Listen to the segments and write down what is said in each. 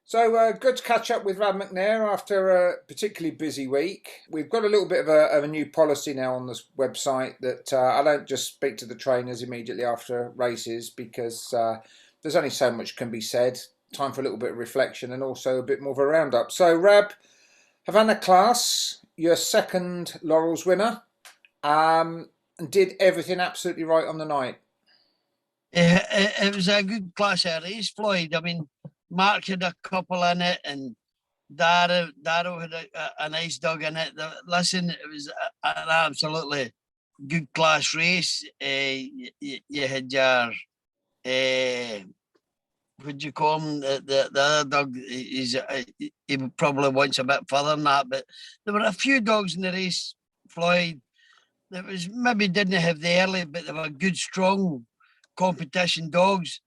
So good to catch up with Rab McNair after a particularly busy week. We've got a little bit of a new policy now on this website that I don't just speak to the trainers immediately after races because there's only so much can be said. Time for a little bit of reflection and also a bit more of a roundup. So Rab, Havana class, your second Laurels winner, and did everything absolutely right on the night. It was a good class of race, Floyd. I mean, Mark had a couple in it, and Darrow had a nice dog in it. Listen, it was an absolutely good class race. You had your what do you call him? The other dog. He probably wants a bit further than that, but there were a few dogs in the race, Floyd. That was maybe didn't have the early, but they were good, strong competition dogs.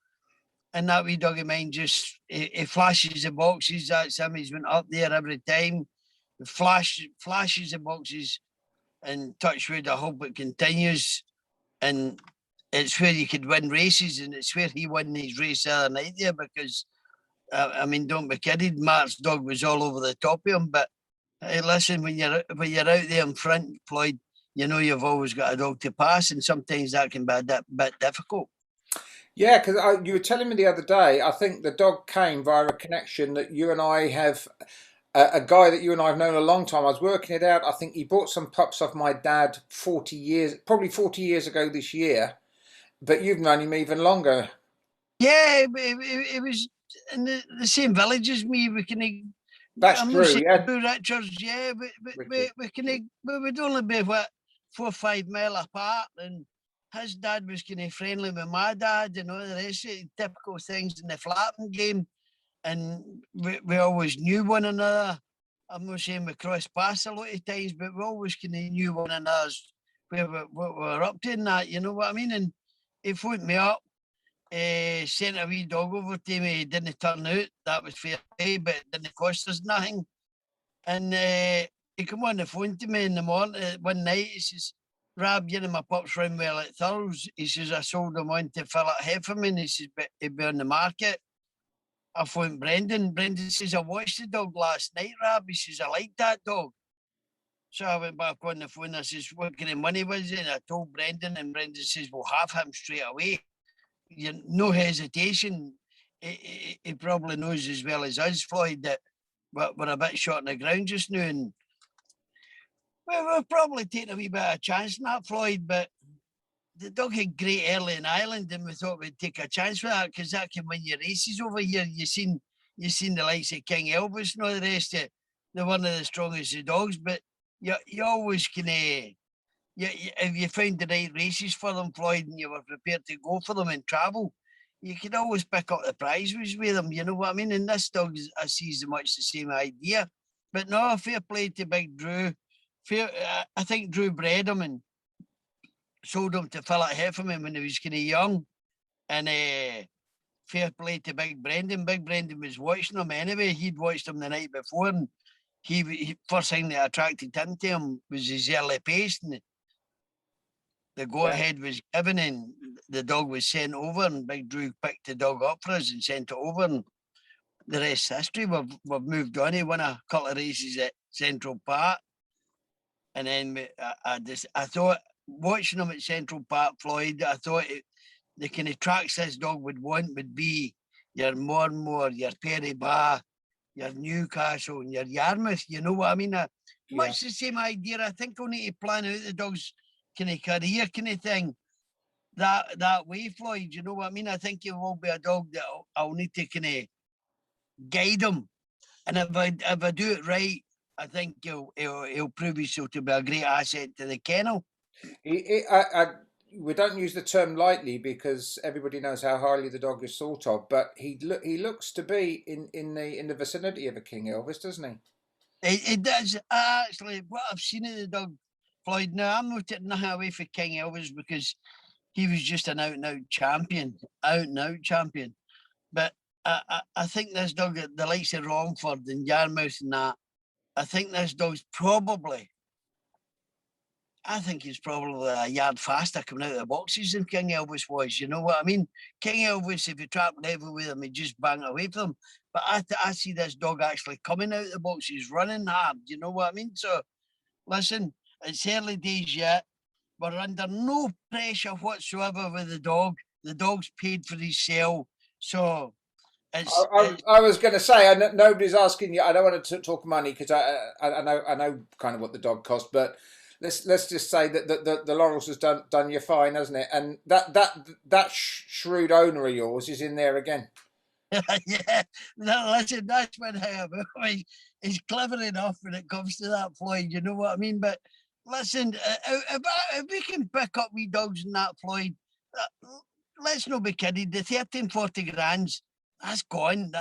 And that wee dog of mine just he flashes the boxes. That's him. He's went up there every time. Flashes the boxes, and touch wood. I hope it continues. And it's where you could win races, and it's where he won his race the other night there because I mean, don't be kidded. Mark's dog was all over the top of him, but hey, listen, when you're out there in front, Floyd, you know you've always got a dog to pass, and sometimes that can be a bit difficult. Yeah, because you were telling me the other day, I think the dog came via a connection that you and I have, a guy that you and I have known a long time. I was working it out. I think he bought some pups off my dad 40 years, probably 40 years ago this year, but you've known him even longer. Yeah, it was in the same village as me. That's I'm not true, saying yeah. Blue Richards, yeah, but Richard. we would only be what 4 or 5 mile apart, and his dad was kind of friendly with my dad and all the rest of it, typical things in the flapping game, and we always knew one another. I'm not saying we crossed paths a lot of times, but we always kind of knew one another's what we were up to in that, you know what I mean? And he phoned me up, sent a wee dog over to me. He didn't turn out. That was fair play, but it didn't cost us nothing. And he come on the phone to me in the morning one night. He says, Rab, you know my pup's round well at Thurles. He says, I sold him on to fill it head for me. And he says, but he'll be on the market. I phoned Brendan. Brendan says, I watched the dog last night, Rab. He says, I like that dog. So I went back on the phone. I says, what kind of money was it? And I told Brendan, and Brendan says, we'll have him straight away. You no hesitation. He probably knows as well as us, Floyd, that we're a bit short on the ground just now, and we're probably taking a wee bit of a chance in that, Floyd. But the dog had great early in Ireland, and we thought we'd take a chance with that because that can win your races over here. You seen the likes of King Elvis and all the rest of it. They're one of the strongest of dogs, but you always can. If you found the right races for them, Floyd, and you were prepared to go for them and travel, you could always pick up the prizes with them. You know what I mean? And this dog, I see, is much the same idea. But no, fair play to Big Drew. I think Drew bred him and sold him to fill it head from him when he was kind of young. And fair play to Big Brendan. Big Brendan was watching him anyway. He'd watched him the night before, and he first thing that attracted him to him was his early pace, and the go Yeah. ahead was given, and the dog was sent over, and Big Drew picked the dog up for us and sent it over, and the rest history. We've moved on. He won a couple of races at Central Park, and then I thought watching him at Central Park, Floyd, I thought the kind of tracks this dog would want would be your Mormore, your Perry Bar, your Newcastle, and your Yarmouth. You know what I mean? Yeah. Much the same idea. I think we'll need to plan out the dog's kind of career kind of thing that way, Floyd. You know what I mean? I think it will be a dog that I'll need to kind of guide him, and if I do it right, I think he'll prove himself to be a great asset to the kennel. We don't use the term lightly because everybody knows how highly the dog is thought of, but he looks to be in the vicinity of a King Elvis, doesn't he? It does actually. What I've seen of the dog, Floyd. Now I'm not taking nothing away for King Elvis because he was just an out and out champion. But I think this dog, the likes of Romford and Yarmouth and that, I think this dog's probably, I think he's probably a yard faster coming out of the boxes than King Elvis was. You know what I mean? King Elvis, if you trap level with him, he just bang away from him. But I see this dog actually coming out of the box. He's running hard. You know what I mean? So listen, it's early days yet. We're under no pressure whatsoever with the dog. The dog's paid for his sale. So I was going to say, nobody's asking you. I don't want to talk money because I know kind of what the dog cost, but let's just say that the Laurels has done you fine, hasn't it? And that shrewd owner of yours is in there again. yeah, no, listen, that's when he's clever enough when it comes to that, Floyd. You know what I mean? But listen, if we can pick up wee dogs in that, Floyd, let's not be kidding. The 13, 40 grands, that's gone.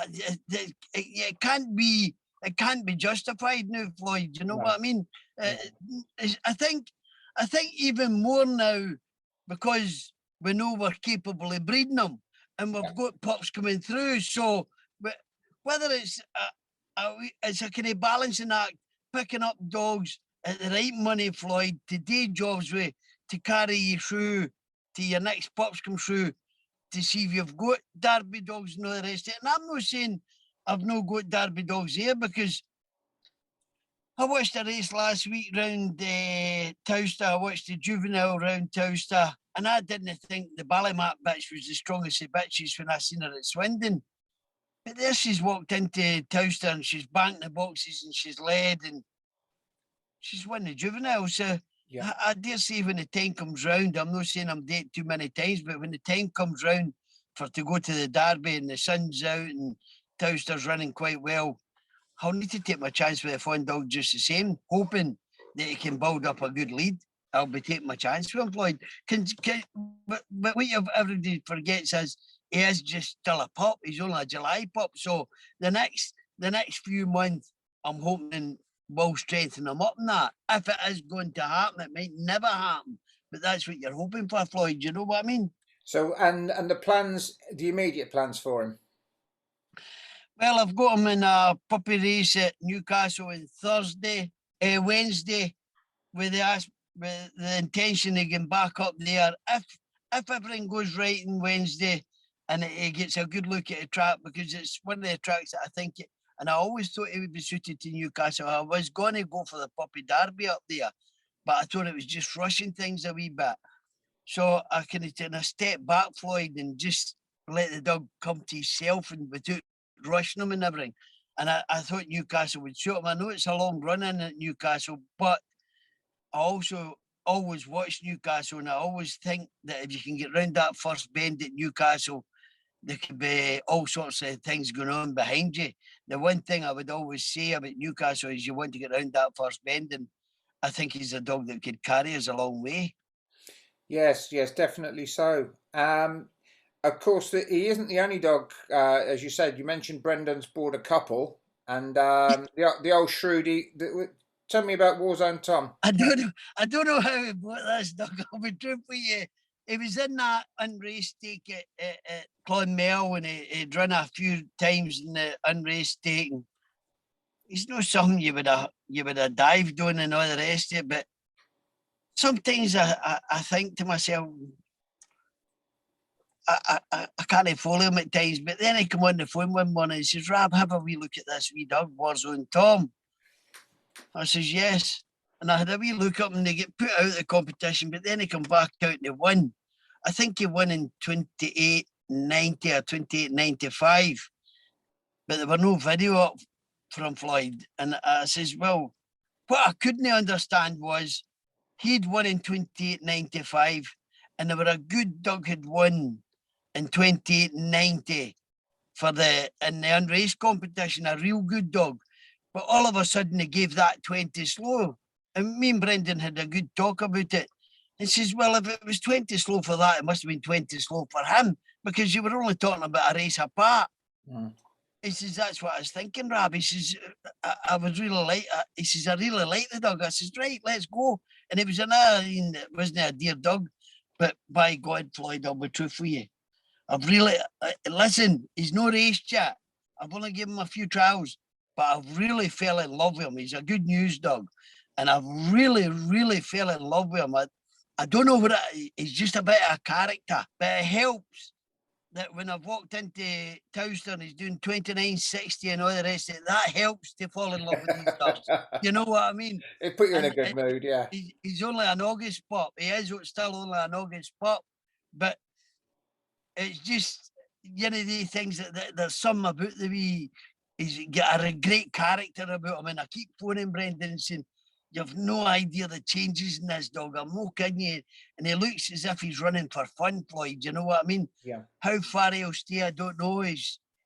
It can't be. It can't be justified now, Floyd. You know what I mean? I think even more now because we know we're capable of breeding them and we've got pups coming through. So whether it's a kind of balancing act, picking up dogs at the right money, Floyd, to day jobs with to carry you through to your next pups come through to see if you've got Derby dogs and all the rest of it. And I'm not saying I've no got Derby dogs here because I watched a race last week round Towster. I watched the juvenile round Towster, and I didn't think the Ballymap bitch was the strongest of bitches when I seen her at Swindon. But there she's walked into Towster and she's banked the boxes and she's led and she's won the juvenile. So I dare say when the time comes round, I'm not saying I'm dating too many times, but when the time comes round for to go to the Derby and the sun's out and Towster's running quite well, I'll need to take my chance with a fun dog just the same, hoping that he can build up a good lead. I'll be taking my chance with him, Floyd. But what everybody forgets is he is just still a pup. He's only a July pup. So the next few months, I'm hoping will strengthen him up in that. If it is going to happen, it might never happen. But that's what you're hoping for, Floyd. You know what I mean? So and the plans, the immediate plans for him. Well, I've got him in a puppy race at Newcastle on Wednesday, with the intention of getting back up there. If everything goes right on Wednesday and he gets a good look at the track, because it's one of the tracks that I think, and I always thought it would be suited to Newcastle. I was going to go for the Puppy Derby up there, but I thought it was just rushing things a wee bit. So I kind of take a step back, Floyd, and just let the dog come to himself and without rushing him and everything. And I thought Newcastle would suit him. I know it's a long run in at Newcastle, but I also always watch Newcastle and I always think that if you can get round that first bend at Newcastle, there could be all sorts of things going on behind you. The one thing I would always say about Newcastle is you want to get round that first bend, and I think he's a dog that could carry us a long way. Yes, definitely so. Of course, he isn't the only dog. As you said, you mentioned Brendan's bought a couple, and the old Shrewdy. Tell me about Warzone Tom. I don't know how he bought this dog. I'll be true for you. He was in that unraced stake at Clonmel and he'd run a few times in the unraced stake. And he's not something you would have dived on and all the rest of it. But sometimes I think to myself, I can't follow him at times. But then I come on the phone one morning and he says, Rab, have a wee look at this wee dog, Warzone Tom. I says, yes. And I had a wee look up and they get put out of the competition, but then he come back out and he won. I think he won in 28.90 or 28.95. But there were no video up from Floyd. And I says, well, what I couldn't understand was he'd won in 28.95 and there were a good dog had won in 28.90 in the unraced competition, a real good dog. But all of a sudden, they gave that 20 slow. And me and Brendan had a good talk about it. And says, well, if it was 20 slow for that, it must have been 20 slow for him because you were only talking about a race apart. Mm. He says, that's what I was thinking, Rab. He says, I was really like, he says, I really like the dog. I says, right, let's go. And it was it wasn't a dear dog, but by God, Floyd, I'll be true for you. I've really, listen, he's no raced yet. I've only given him a few trials. But I've really fell in love with him. He's a good news dog. And I've really, really fell in love with him. I don't know what he's just a bit of a character, but it helps that when I've walked into Towster and he's doing 29.60 and all the rest of it, that helps to fall in love with these dogs. You know what I mean? It put you in a And good mood, yeah. he's only an August pup. He is still only an August pup, but it's just, you know, the things that there's something about the wee, he's got a great character about him. And I keep phoning Brendan and saying, you've no idea the changes in this dog. I'm no kidding you. And he looks as if he's running for fun, Floyd. You know what I mean? Yeah. How far he'll stay, I don't know. He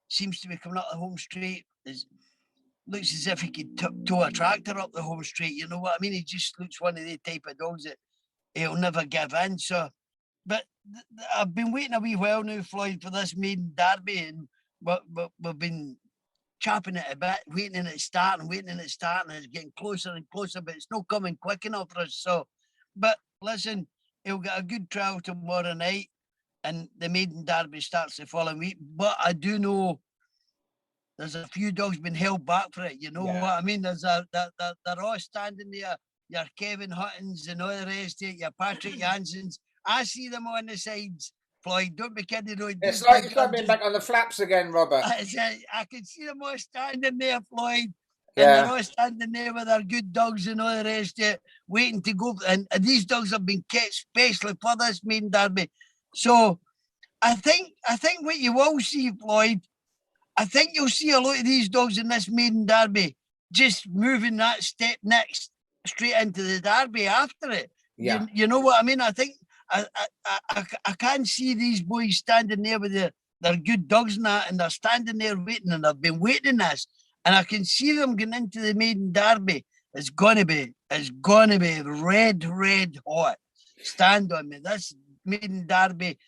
seems to be coming up the home straight. Looks as if he could tow a tractor up the home straight. You know what I mean? He just looks one of the type of dogs that he'll never give in. So, but I've been waiting a wee while now, Floyd, for this maiden derby, and we've been chopping it a bit, waiting it starting, it's getting closer and closer, but it's not coming quick enough for us. So, but listen, he'll get a good trial tomorrow night, and the maiden derby starts the following week. But I do know there's a few dogs been held back for it. You know what I mean? They're all standing there. Your Kevin Huttons and all the rest of it, your Patrick Janssens. I see them on the sides, Floyd. Don't be kidding. It's like being back on the flaps again, Robert. I can see them all standing there, Floyd. Yeah. And they're all standing there with their good dogs and all the rest of it, waiting to go. And these dogs have been kept specially for this maiden derby. So I think what you will see, Floyd, I think you'll see a lot of these dogs in this maiden derby just moving that step next straight into the derby after it. Yeah. You know what I mean? I think I can't see these boys standing there with their good dogs and that, and they're standing there waiting, and they've been waiting this, and I can see them getting into the maiden derby. It's gonna be red hot. Stand on me. This maiden derby.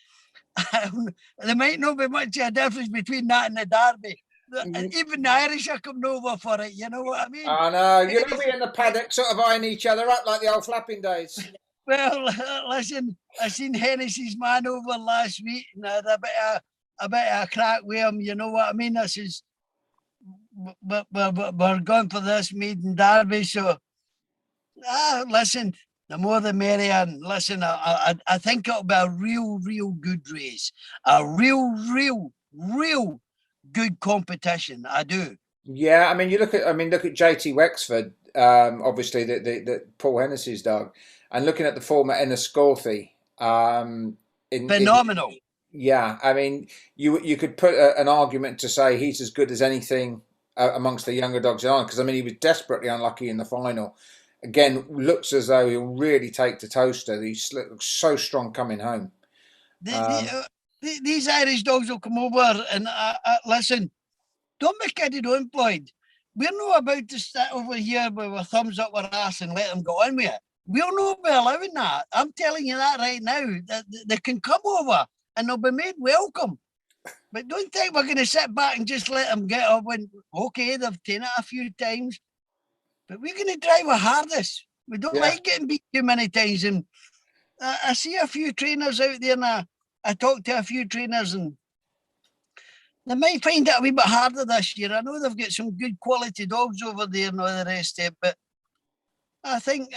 There might not be much of a difference between that and the derby. Even the Irish are coming over for it. You know what I mean? I know. You'll be in the paddock, sort of eyeing each other up like the old flapping days. Well, listen, I seen Hennessy's man over last week, and I had a bit of a crack with him. You know what I mean? This is, we're going for this maiden derby. So, listen, the more the merrier. And listen, I think it'll be a real good race, a real good competition. I do. Yeah, I mean, look at JT Wexford, obviously the Paul Hennessy's dog, and looking at the form at Enniscorthy, phenomenal. Yeah, I mean, you could put an argument to say he's as good as anything amongst the younger dogs on, because I mean he was desperately unlucky in the final. Again, looks as though he'll really take to Toaster. He looks so strong coming home. These Irish dogs will come over and listen. Don't be kidded on, Floyd. We're not about to sit over here with our thumbs up our ass and let them go on with it. We'll not be allowing that. I'm telling you that right now. They can come over and they'll be made welcome. But don't think we're going to sit back and just let them get up when, okay, they've taken it a few times. But we're going to drive our hardest. We don't like getting beat too many times. And I see a few trainers out there, and I talk to a few trainers, and they might find it a wee bit harder this year. I know they've got some good quality dogs over there and all the rest of it, but I think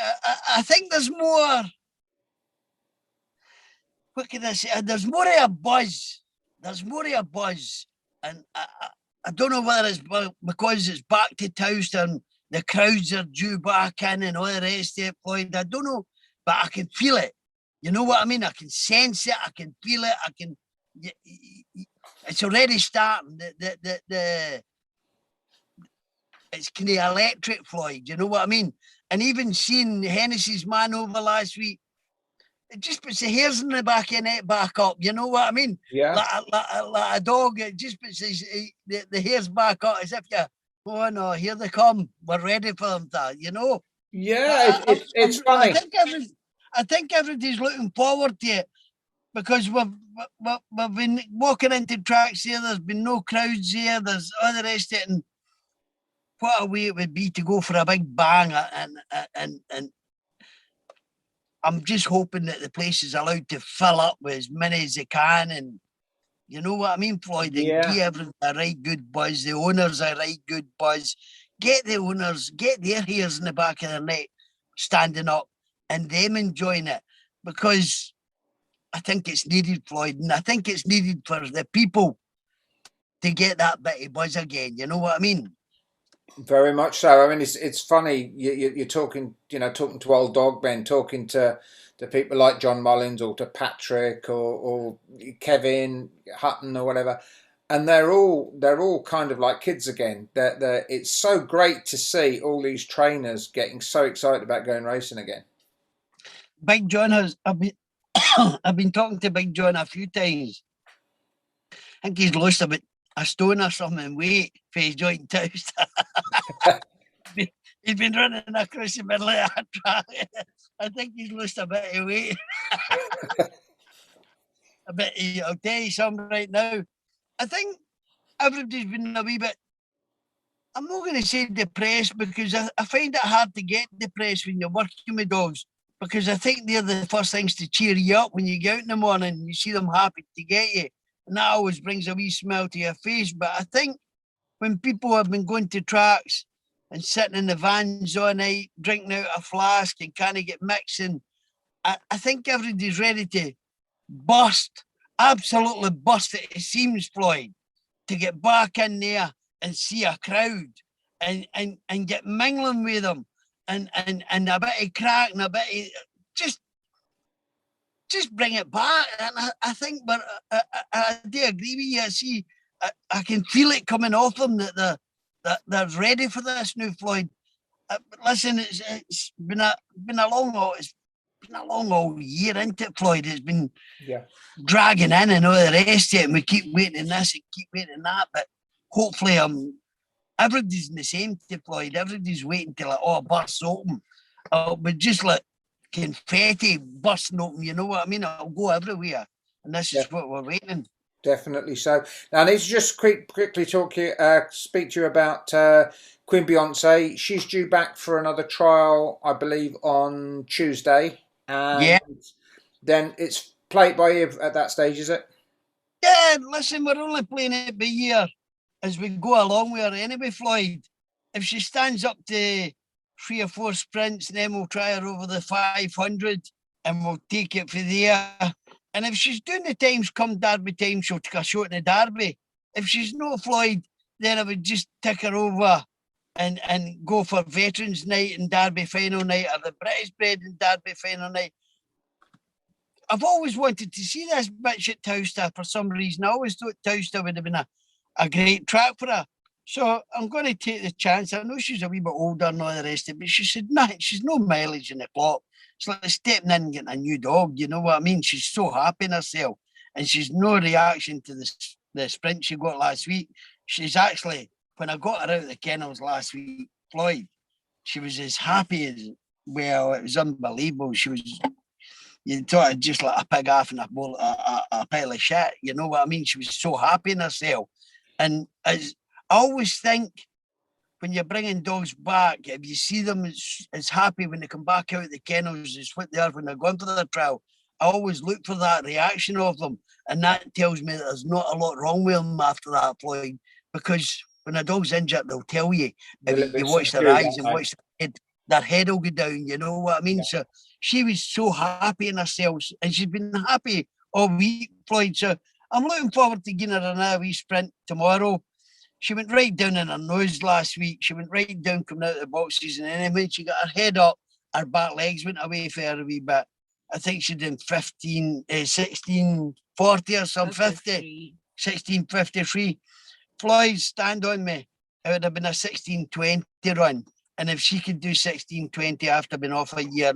there's more. What can I say? There's more of a buzz. And I don't know whether it's because it's back to Towster and the crowds are due back in and all the rest of it, Floyd. I don't know, but I can feel it. You know what I mean? I can sense it. I can feel it. It's already starting. It's kind of electric, Floyd. You know what I mean? And even seeing Hennessy's man over last week, it just puts the hairs in the back of the neck back up. You know what I mean? Yeah. Like a dog, it just puts the hairs back up as if oh no, here they come. We're ready for them, you know? Yeah, it's funny. I think everybody's looking forward to it because we've been walking into tracks here. There's been no crowds here. There's all the rest of it. And what a way it would be to go for a big bang. And I'm just hoping that the place is allowed to fill up with as many as they can. And you know what I mean, Floyd? And give everyone a right good buzz. The owners a right good buzz. Get the owners, get their hairs in the back of their neck standing up and them enjoying it. Because I think it's needed, Floyd, and I think it's needed for the people to get that bit of buzz again. You know what I mean? Very much so. I mean, it's funny you're talking, talking to old dog Ben, talking to people like John Mullins or to Patrick or Kevin Hutton or whatever, and they're all kind of like kids again. It's so great to see all these trainers getting so excited about going racing again. Big John has. I've been talking to Big John a few times. I think he's lost about a stone or something in weight for his joint toast. He's been running across the middle of that track. I think he's lost a bit of weight. I'll tell you something right now. I think everybody's been a wee bit, I'm not going to say depressed, because I find it hard to get depressed when you're working with dogs, because I think they're the first things to cheer you up when you get out in the morning and you see them happy to get you. And that always brings a wee smile to your face. But I think when people have been going to tracks and sitting in the vans all night, drinking out a flask and kind of get mixing, I think everybody's ready to burst, absolutely burst at the seams, Floyd, to get back in there and see a crowd and get mingling with them and a bit of crack and a bit of just bring it back. And I think, but I do agree with you. I see, I can feel it coming off them that they're ready for this new, Floyd. Listen, it's been a long old year, isn't it, Floyd? It's been dragging in and all the rest of it, and we keep waiting this and keep waiting that. But hopefully, everybody's in the same, Floyd. Everybody's waiting till it all bursts open. But just like confetti bursting open, you know what I mean? It'll go everywhere, and this is what we're waiting. Definitely so. Now, I need to just quickly speak to you about Queen Beyonce. She's due back for another trial, I believe, on Tuesday. And then it's play it by ear at that stage, is it? Yeah, listen, we're only playing it by ear as we go along with her anyway, Floyd. If she stands up to 3 or 4 sprints, then we'll try her over the 500 and we'll take it for there. And if she's doing the times come Derby time, she'll take a shot in the Derby. If she's no, Floyd, then I would just take her over and go for Veterans Night and Derby final night, or the British Bred and Derby final night. I've always wanted to see this bitch at Towster for some reason. I always thought Towster would have been a great track for her. So I'm going to take the chance. I know she's a wee bit older and all the rest of it, but she said, nah, she's no mileage in the clock. It's like stepping in and getting a new dog, you know what I mean? She's so happy in herself. And she's no reaction to the sprint she got last week. She's actually, when I got her out of the kennels last week, Floyd, she was as happy as, well, it was unbelievable. She was, you thought I'd just like a pig off in a pile of shit, you know what I mean? She was so happy in herself. And as I always think, when you're bringing dogs back, if you see them as happy when they come back out of the kennels as what they are when they're going for their trial, I always look for that reaction of them. And that tells me that there's not a lot wrong with them after that, Floyd. Because when a dog's injured, they'll tell you. If you watch their eyes and watch their head will go down, you know what I mean? Yeah. So she was so happy in herself, and she's been happy all week, Floyd. So I'm looking forward to giving her another wee sprint tomorrow. She went right down in her nose last week. She went right down coming out of the boxes, and then when she got her head up, her back legs went away for her a wee bit. I think she did 16:40 or some 50, 16:53. Floyd, stand on me. It would have been a 16:20 run. And if she could do 16:20 after being off a year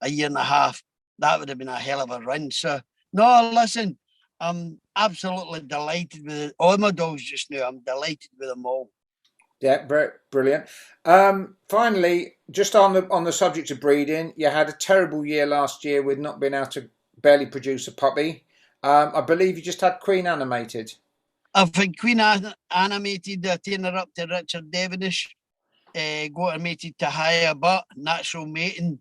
and a half, that would have been a hell of a run. So, no, listen, I'm absolutely delighted with all my dogs just now. I'm delighted with them all. Yeah, brilliant. Finally, just on the subject of breeding, you had a terrible year last year with not being able to barely produce a puppy. I believe you just had Queen animated. I've had Queen animated, taking her up to Richard Devonish, got her mated to higher butt, natural mating.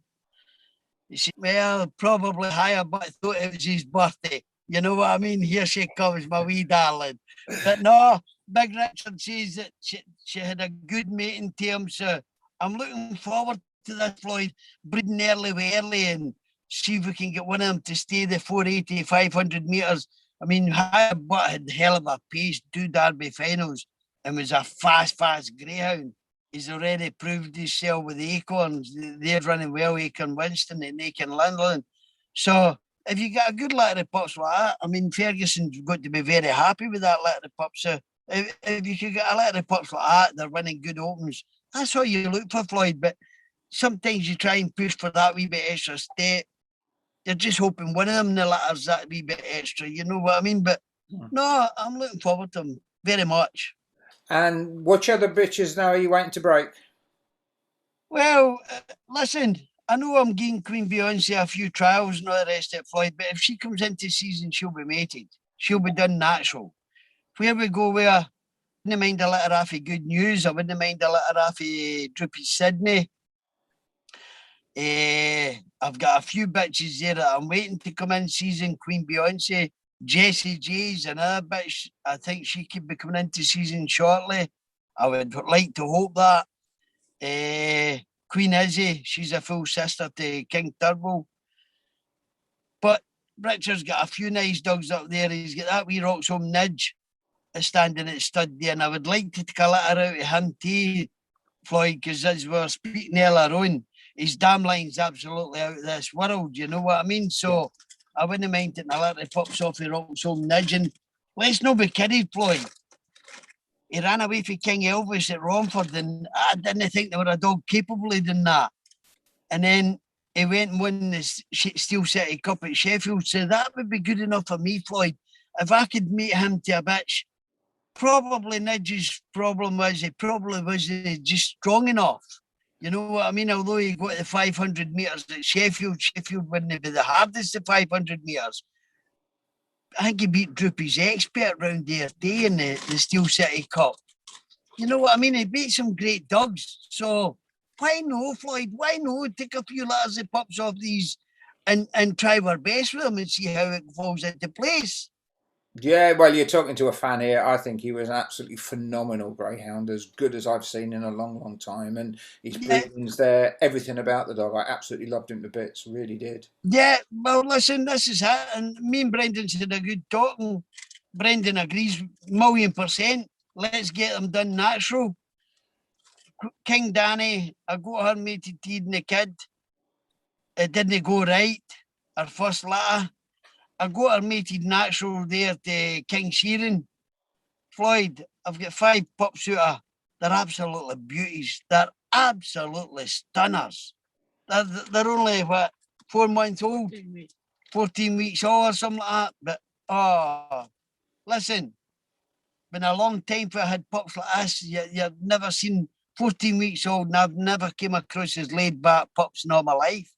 You see, well, probably higher butt thought it was his birthday. You know what I mean? Here she comes, my wee darling. But no, Big Richard says that she had a good mating term. So I'm looking forward to this, Floyd, breeding early and see if we can get one of them to stay the 480, 500 metres. I mean, had hell of a pace, 2 Derby finals, and was a fast greyhound. He's already proved himself with the Acorns. They're running well, Acorn Winston and Acorn Lindland. So if you get a good litter of pups like that, I mean, Ferguson's got to be very happy with that litter of pups. So if you could get a litter of pups like that, they're winning good opens. That's all you look for, Floyd. But sometimes you try and push for that wee bit extra step. You're just hoping one of them in the litters that wee bit extra, you know what I mean? But no, I'm looking forward to them very much. And which other bitches now are you waiting to break? Well, listen, I know I'm giving Queen Beyonce a few trials and all the rest of it, Floyd, but if she comes into season, she'll be mated. She'll be done natural. Where we go where I wouldn't mind a litter off of Good News, I wouldn't mind a litter off of Droopy Sydney. I've got a few bitches there that I'm waiting to come in season. Queen Beyonce, Jessie J's another bitch. I think she could be coming into season shortly. I would like to hope that. Queen Izzy, she's a full sister to King Turbo. But Richard's got a few nice dogs up there. He's got that wee Roxholm Nidge standing at stud there, and I would like to take a litter out of him too, Floyd, because as we were speaking earlier on, his dam line's absolutely out of this world, you know what I mean? So I wouldn't mind taking a litter of pups off of Roxholm Nidge. And let's not be kidding, Floyd. He ran away from King Elvis at Romford, and I didn't think they were a dog capable of doing that. And then he went and won the Steel City Cup at Sheffield, so that would be good enough for me, Floyd. If I could meet him to a bitch, probably Nidge's problem was he probably wasn't just strong enough. You know what I mean? Although he got the 500 metres at Sheffield, Sheffield wouldn't be the hardest of 500 metres. I think he beat Droopy's expert round there day in the Steel City Cup. You know what I mean? He beat some great dogs. So why no, Floyd? Why no? Take a few litters of pups off these and try our best with them and see how it falls into place. Yeah, well, you're talking to a fan here. I think he was an absolutely phenomenal greyhound, as good as I've seen in a long time. And his breeding's there, everything about the dog. I absolutely loved him to bits, really did. Yeah, well, listen, this is it. And me and Brendan's had a good talk, and Brendan agrees 1,000,000%. Let's get them done natural. King Danny, I got her mated teeding the kid. It didn't go right. Her first litter. I got her mated natural there to King Sheeran. Floyd, I've got 5 pups out of her. They're absolutely beauties. They're absolutely stunners. They're only, what, 4 months old? 14 weeks old or something like that. But, listen, been a long time for I had pups like this. You've never seen 14 weeks old, and I've never came across as laid back pups in all my life.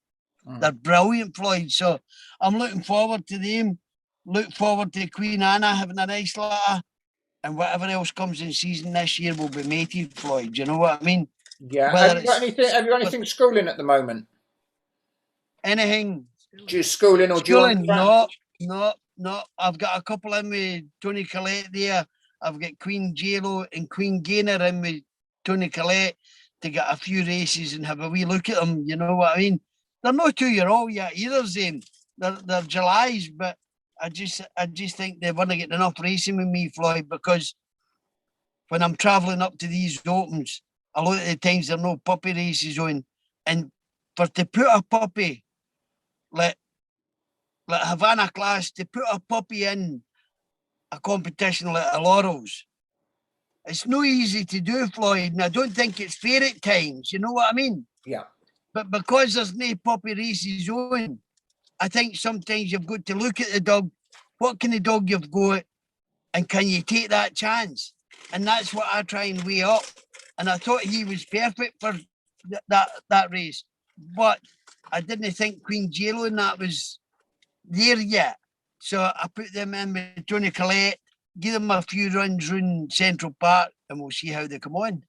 They're brilliant, Floyd. So I'm looking forward to them. Look forward to Queen Anna having a nice litter. And whatever else comes in season this year will be mated, Floyd. You know what I mean? Yeah. Have you got anything schooling at the moment? Anything? Just schooling or schooling? No. I've got a couple in with Tony Collette there. I've got Queen JLo and Queen Gaynor in with Tony Collette to get a few races and have a wee look at them. You know what I mean? They're not 2-year-old yet either, Zane. They're Julys, but I just think they want to get enough racing with me, Floyd, because when I'm travelling up to these opens, a lot of the times there are no puppy races on. And for to put a puppy, like Havana Class, to put a puppy in a competition like the Laurels, it's no easy to do, Floyd, and I don't think it's fair at times. You know what I mean? Yeah. But because there's no puppy races on, I think sometimes you've got to look at the dog. What kind of dog you've got, and can you take that chance? And that's what I try and weigh up. And I thought he was perfect for that race, but I didn't think Queen JLo and that was there yet. So I put them in with Tony Collette, give them a few runs around Central Park, and we'll see how they come on.